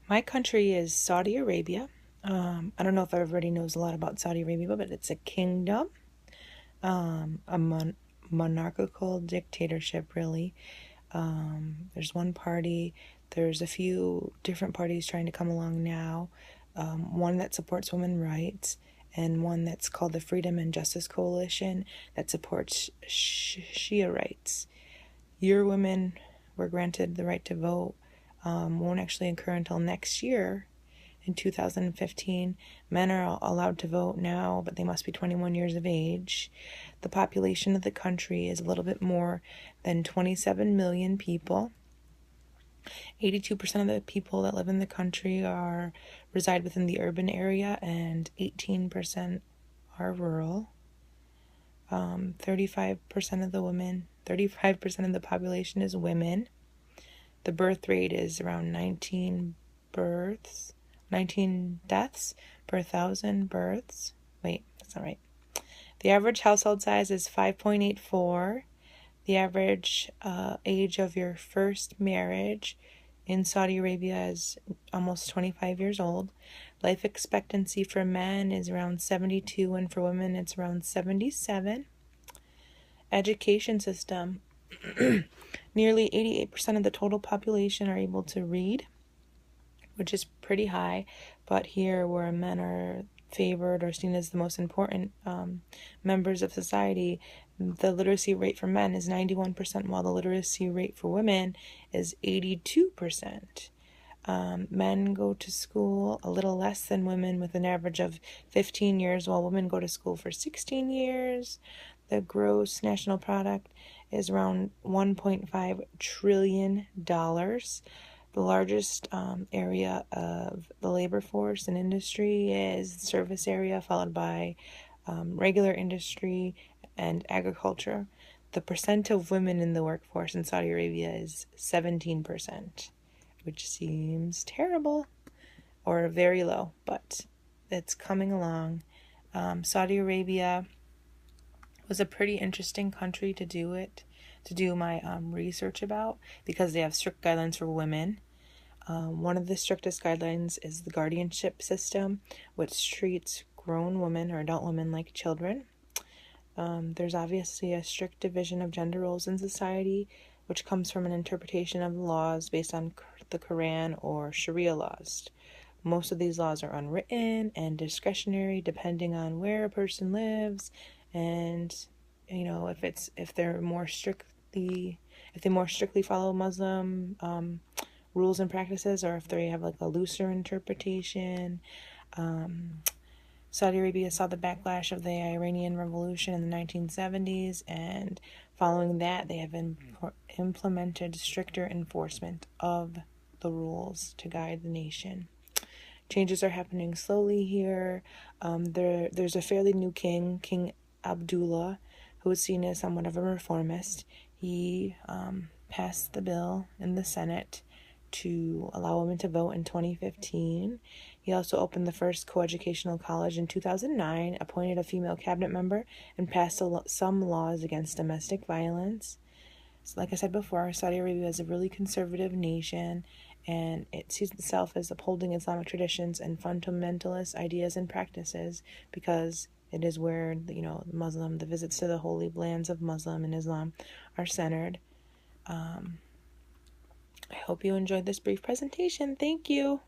My country is Saudi Arabia. I don't know if everybody knows a lot about Saudi Arabia, but it's a kingdom, a monarchical dictatorship, really. There's one party. There's a few different parties trying to come along now. One that supports women's rights, and one that's called the Freedom and Justice Coalition that supports Shia rights. Your women were granted the right to vote won't actually occur until next year in 2015. Men are allowed to vote now, but they must be 21 years of age. The population of the country is a little bit more than 27 million people. 82% of the people that live in the country reside within the urban area, and 18% are rural. 35% of the population is women. The birth rate is around 19 deaths per 1,000 births. Wait, that's not right. The average household size is 5.84. The average age of your first marriage in Saudi Arabia is almost 25 years old. Life expectancy for men is around 72, and for women it's around 77. Education system. Nearly 88% of the total population are able to read, which is pretty high, but here where men are favored or seen as the most important members of society, the literacy rate for men is 91%, while the literacy rate for women is 82%. Men go to school a little less than women, with an average of 15 years, while women go to school for 16 years. The gross national product is around $1.5 trillion. The largest area of the labor force and industry is the service area, followed by regular industry and agriculture. The percent of women in the workforce in Saudi Arabia is 17%, which seems terrible or very low, but it's coming along. Saudi Arabia was a pretty interesting country to do my research about, because they have strict guidelines for women. One of the strictest guidelines is the guardianship system, which treats grown women or adult women like children. There's obviously a strict division of gender roles in society, which comes from an interpretation of the laws based on the Quran or Sharia laws. Most of these laws are unwritten and discretionary, depending on where a person lives, and if they more strictly follow Muslim rules and practices, or if they have like a looser interpretation. Saudi Arabia saw the backlash of the Iranian Revolution in the 1970s, and following that, they have implemented stricter enforcement of the rules to guide the nation. Changes are happening slowly here. There's a fairly new king, King Abdullah, who is seen as somewhat of a reformist. He passed the bill in the Senate to allow women to vote in 2015. He also opened the first coeducational college in 2009, appointed a female cabinet member, and passed some laws against domestic violence. So like I said before, Saudi Arabia is a really conservative nation, and it sees itself as upholding Islamic traditions and fundamentalist ideas and practices, because it is where the visits to the holy lands of Muslim and Islam are centered. I hope you enjoyed this brief presentation. Thank you.